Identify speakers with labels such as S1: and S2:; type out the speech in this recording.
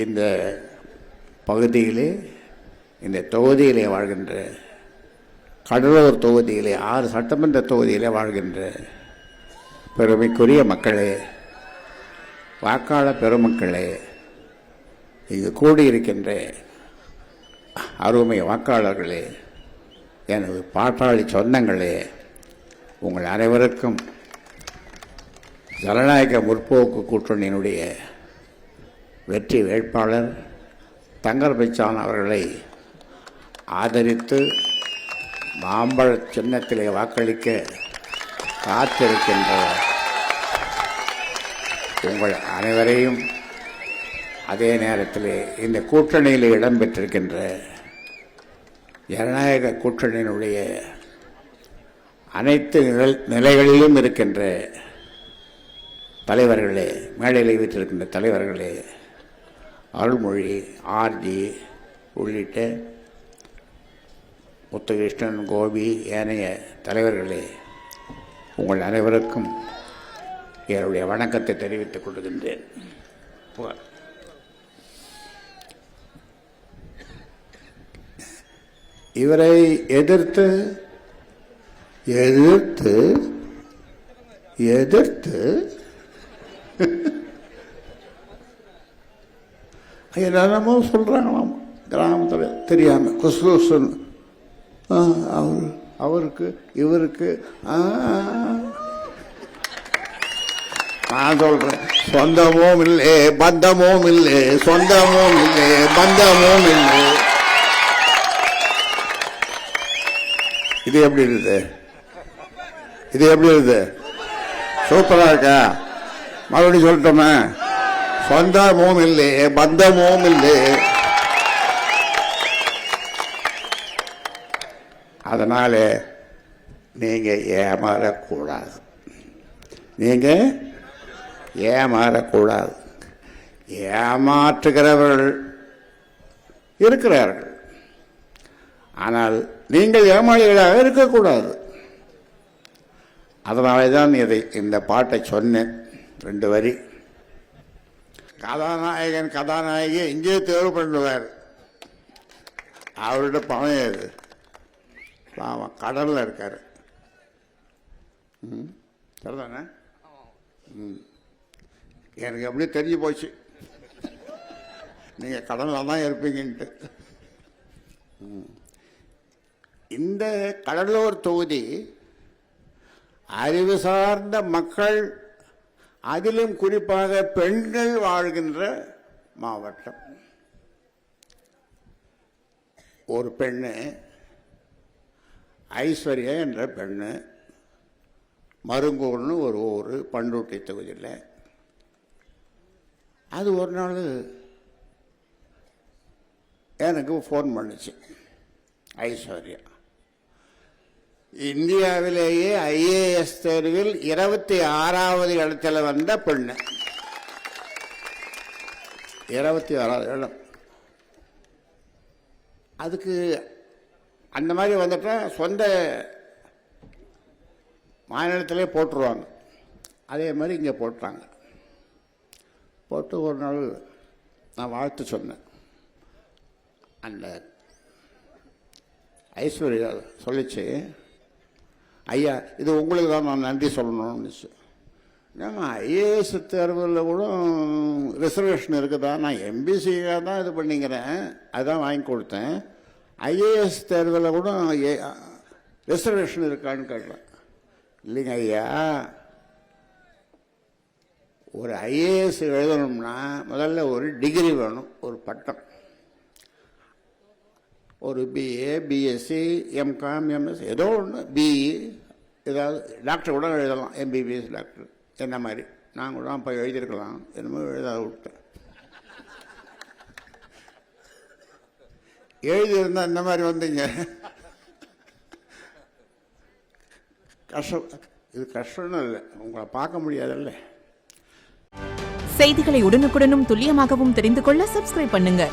S1: இந்த பகுதியிலே, இந்த தொகுதியிலே வாழ்கின்ற, கடலூர் தொகுதியிலே 6 சட்டமன்ற தொகுதியிலே வாழ்கின்ற பெருமைக்குரிய மக்களே, வாக்காளர் பெருமக்களே, இங்கு கூடியிருக்கின்ற அருமை வாக்காளர்களே, எனது பாட்டாளி சொந்தங்களே, உங்கள் அனைவருக்கும் ஜனநாயக முற்போக்கு கூட்டணியினுடைய வெற்றி வேட்பாளர் தங்கர் பச்சான் அவர்களை ஆதரித்து மாம்பழ சின்னத்திலே வாக்களிக்க காத்திருக்கின்ற உங்கள் அனைவரையும், அதே நேரத்தில் இந்த கூட்டணியில் இடம்பெற்றிருக்கின்ற ஜனநாயக கூட்டணியினுடைய அனைத்து நிலைகளிலும் இருக்கின்ற தலைவர்களே, மேடையில் வீற்றிருக்கின்ற தலைவர்களே, அருள்மொழி, ஆர்ஜி உள்ளிட்ட முத்துகிருஷ்ணன், கோபி, ஏனைய தலைவர்களே, உங்கள் அனைவருக்கும் என்னுடைய வணக்கத்தை தெரிவித்துக் கொள்கின்றேன். இவரை எதிர்த்து எதிர்த்து எதிர்த்து என்னென்னமோ சொல்கிறாங்களாம் கிராமத்தில், தெரியாமல் குசு அவருக்கு இவருக்கு. நான் சொல்றேன், சொந்தமும் இல்லை பந்தமும் இல்லை, சொந்தமும் இல்லை பந்தமும் இல்லை. இது எப்படி இருக்குது? இது எப்படி இருக்குது? சூப்பரா இருக்கா? மறுபடியும் சொல்லட்டோமே, சொந்தமும் இல்லை பந்தமும் இல்லை. அதனால நீங்க ஏமாறக்கூடாது, நீங்க ஏமாறக்கூடாது. ஏமாற்றுகிறவர்கள் இருக்கிறார்கள், ஆனால் நீங்கள் ஏமாளிகளாக இருக்கக்கூடாது. அதனால தான் இந்த பாட்டை சொன்னேன். 2 வரி. கதாநாயகன் கதாநாயகி இங்கே தேர்வு பண்ணுவார். அவர்கிட்ட பணம் ஏது? பாவம், கடல்ல இருக்காரு. சரிதானே? எனக்கு அப்படியே தெரிஞ்சு போச்சு நீங்க கடல்ல தான் இருப்பீங்கன்ட்டு. இந்த கடலூர் தொகுதி அறிவு சார்ந்த மக்கள், அதிலும் குறிப்பாக பெண்கள் வாழ்கின்ற மாவட்டம். ஒரு பெண்ணு, ஐஸ்வர்யா என்ற பெண்ணு, மருங்கூர்னு ஒரு ஊர், பண்ருட்டி தொகுதியில். அது ஒரு நாள் எனக்கு ஃபோன் பண்ணுச்சு. ஐஸ்வர்யா இந்தியாவிலேயே IAS தேர்வில் 26வது இடத்துல வந்த பெண்ணு. 26வது இடம். அதுக்கு அந்த மாதிரி வந்துட்டா சொந்த மாநிலத்திலே போட்டுருவாங்க. அதே மாதிரி இங்கே போட்டாங்க. போட்டு ஒரு நாள் நான் வாழ்த்து சொன்னேன். அந்த ஐஸ்வர்யா சொல்லிச்சு, ஐயா இது உங்களுக்கு தான் நான் நன்றி சொல்லணும்னு. ஏன்னா IAS தேர்வில் கூட ரிசர்வேஷன் இருக்குதா? நான் MBCக்காக தான் இது பண்ணிக்கிறேன், அதுதான் வாங்கி கொடுத்தேன். IAS தேர்வில் கூட ரிசர்வேஷன் இருக்கான்னு கேட்கலாம். இல்லைங்க ஐயா, ஒரு IAS எழுதணும்னா முதல்ல ஒரு டிகிரி வேணும், ஒரு பட்டம். ஒரு BA, BSc, MCom, MS, ஏதோ ஒன்று, BE, ஏதாவது டாக்டர் கூட எழுதலாம், MBBS டாக்டர் என்ன மாதிரி. நான் கூட அப்போ எழுதியிருக்கலாம், என்னமோ எழுதாத விட்டேன். எழுதியிருந்தா இந்த மாதிரி வந்தீங்க. கஷ்டம். இது கஷ்டம்னு இல்லை, உங்களை பார்க்க முடியாதுல்ல.
S2: செய்திகளை உடனுக்குடனும் துல்லியமாகவும் தெரிந்து கொள்ள சப்ஸ்கிரைப் பண்ணுங்க.